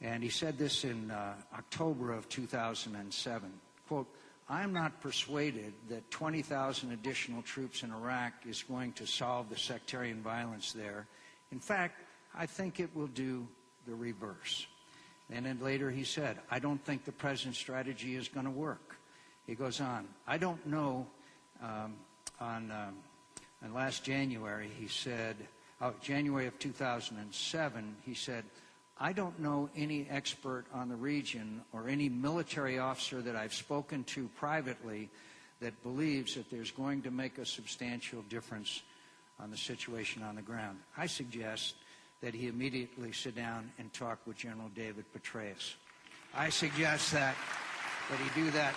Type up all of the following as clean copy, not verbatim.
And he said this in October of 2007, quote, "I'm not persuaded that 20,000 additional troops in Iraq is going to solve the sectarian violence there. In fact, I think it will do the reverse." And then later he said, "I don't think the president's strategy is going to work." He goes on, "I don't know," on last January, he said, January of 2007, he said, "I don't know any expert on the region or any military officer that I've spoken to privately that believes that there's going to make a substantial difference on the situation on the ground. I suggest that he immediately sit down and talk with General David Petraeus." I suggest that he do that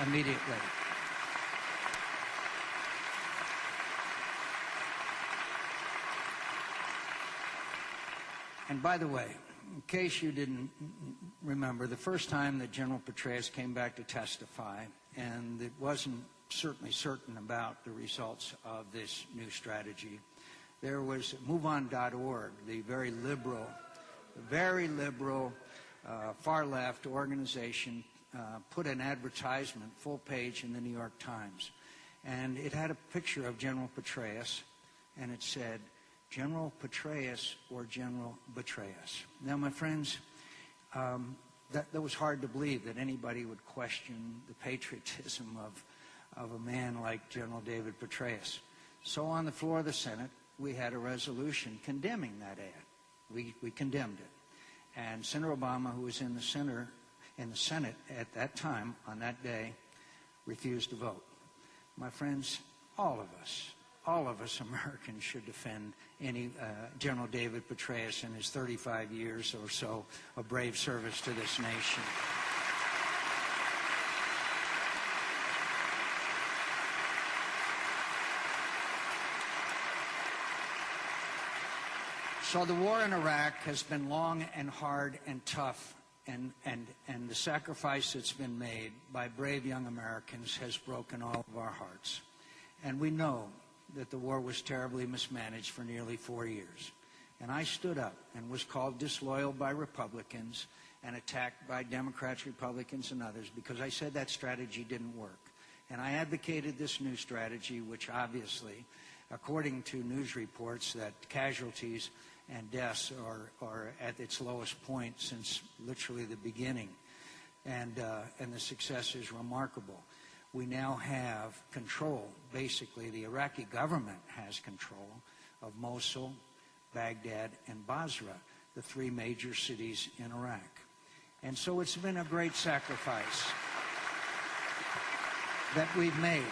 immediately. And by the way, in case you didn't remember, the first time that General Petraeus came back to testify, and it wasn't certainly certain about the results of this new strategy, there was MoveOn.org, the very liberal, far-left organization, put an advertisement, full page, in the New York Times. And it had a picture of General Petraeus, and it said, "General Petraeus or General Betraeus." Now, my friends, that was hard to believe that anybody would question the patriotism of a man like General David Petraeus. So on the floor of the Senate, we had a resolution condemning that ad. We condemned it. And Senator Obama, who was in the Senate at that time, on that day, refused to vote. My friends, all of us Americans should defend General David Petraeus in his 35 years or so of brave service to this nation. So the war in Iraq has been long and hard and tough, and the sacrifice that's been made by brave young Americans has broken all of our hearts. And we know that the war was terribly mismanaged for nearly 4 years. And I stood up and was called disloyal by Republicans and attacked by Democrats, Republicans, and others because I said that strategy didn't work. And I advocated this new strategy, which obviously, according to news reports, that casualties and deaths are at its lowest point since literally the beginning. And the success is remarkable. We now have control, basically the Iraqi government has control of Mosul, Baghdad, and Basra, the 3 major cities in Iraq. And so it's been a great sacrifice that we've made.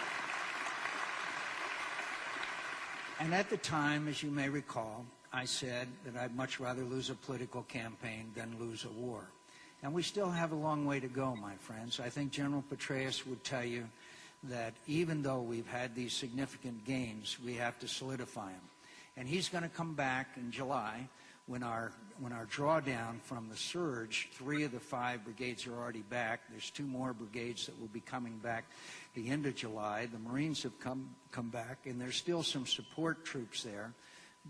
And at the time, as you may recall, I said that I'd much rather lose a political campaign than lose a war. And we still have a long way to go, my friends. I think General Petraeus would tell you that even though we've had these significant gains, we have to solidify them. And he's going to come back in July when our drawdown from the surge, 3 of the 5 brigades are already back. There's 2 more brigades that will be coming back the end of July. The Marines have come back, and there's still some support troops there.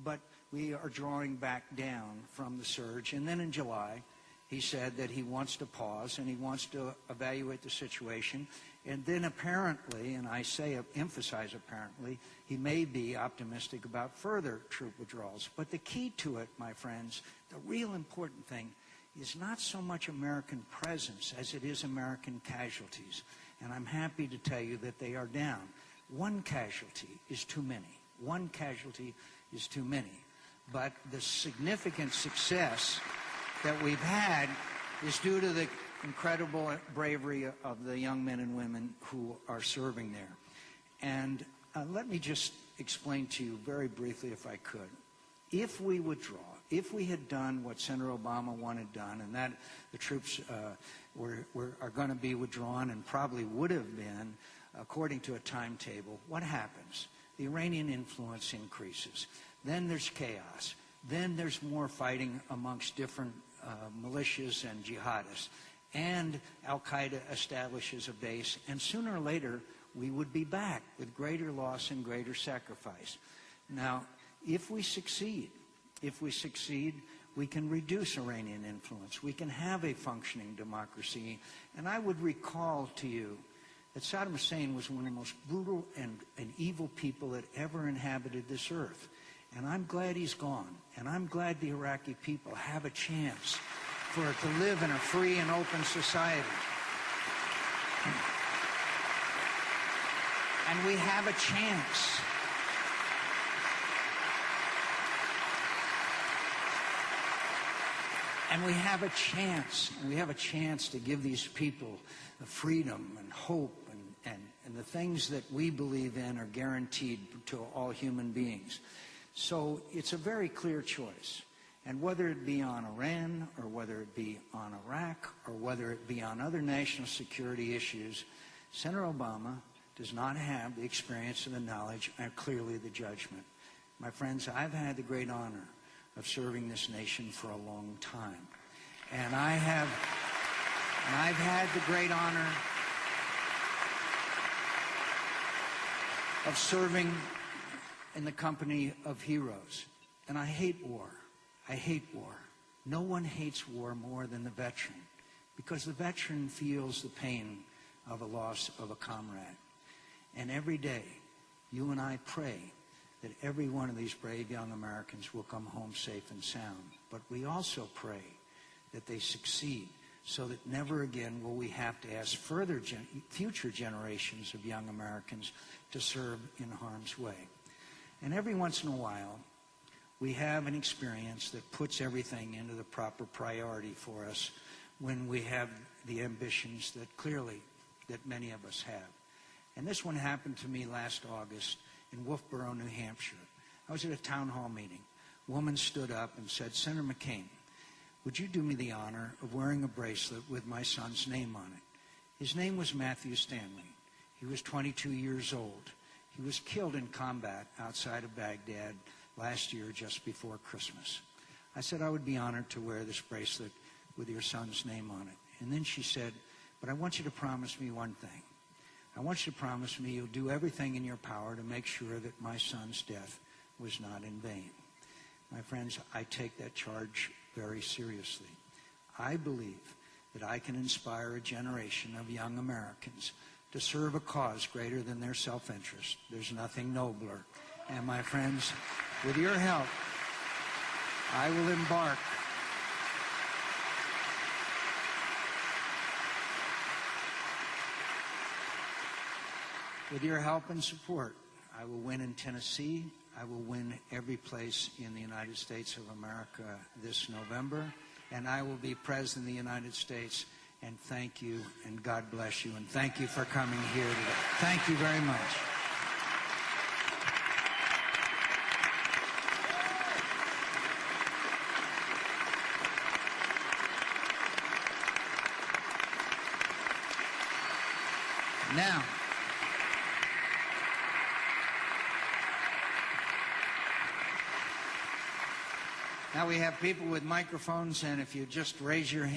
But we are drawing back down from the surge. And then in July, he said that he wants to pause and he wants to evaluate the situation. And then apparently, and I say emphasize apparently, he may be optimistic about further troop withdrawals. But the key to it, my friends, the real important thing is not so much American presence as it is American casualties. And I'm happy to tell you that they are down. 1 casualty is too many. 1 casualty is too many. But the significant success that we've had is due to the incredible bravery of the young men and women who are serving there. And let me just explain to you very briefly, if I could. If we withdraw, if we had done what Senator Obama wanted done, and that the troops are going to be withdrawn and probably would have been according to a timetable, what happens? The Iranian influence increases. Then there's chaos. Then there's more fighting amongst different militias and jihadists. And Al-Qaeda establishes a base. And sooner or later, we would be back with greater loss and greater sacrifice. Now, if we succeed, We can reduce Iranian influence. We can have a functioning democracy. And I would recall to you that Saddam Hussein was one of the most brutal and evil people that ever inhabited this earth. And I'm glad he's gone. And I'm glad the Iraqi people have a chance for it to live in a free and open society. And we have a chance. And we have a chance to give these people the freedom and hope and the things that we believe in are guaranteed to all human beings. So it's a very clear choice. And whether it be on Iran, or whether it be on Iraq, or whether it be on other national security issues, Senator Obama does not have the experience and the knowledge and clearly the judgment. My friends, I've had the great honor of serving this nation for a long time. And I've had the great honor of serving in the company of heroes. And I hate war. I hate war. No one hates war more than the veteran, because the veteran feels the pain of a loss of a comrade. And every day, you and I pray that every one of these brave young Americans will come home safe and sound. But we also pray that they succeed, so that never again will we have to ask future generations of young Americans to serve in harm's way. And every once in a while, we have an experience that puts everything into the proper priority for us when we have the ambitions that clearly that many of us have. And this one happened to me last August in Wolfboro, New Hampshire. I was at a town hall meeting. A woman stood up and said, "Senator McCain, would you do me the honor of wearing a bracelet with my son's name on it?" His name was Matthew Stanley. He was 22 years old. He was killed in combat outside of Baghdad last year, just before Christmas. I said I would be honored to wear this bracelet with your son's name on it. And then she said, "But I want you to promise me one thing. I want you to promise me you'll do everything in your power to make sure that my son's death was not in vain." My friends, I take that charge very seriously. I believe that I can inspire a generation of young Americans to serve a cause greater than their self-interest. There's nothing nobler. And my friends, with your help, I will embark with your help and support. I will win in Tennessee. I will win every place in the United States of America this November. And I will be President of the United States. And thank you, and God bless you. And thank you for coming here today. Thank you very much. Now we have people with microphones, and if you just raise your hand.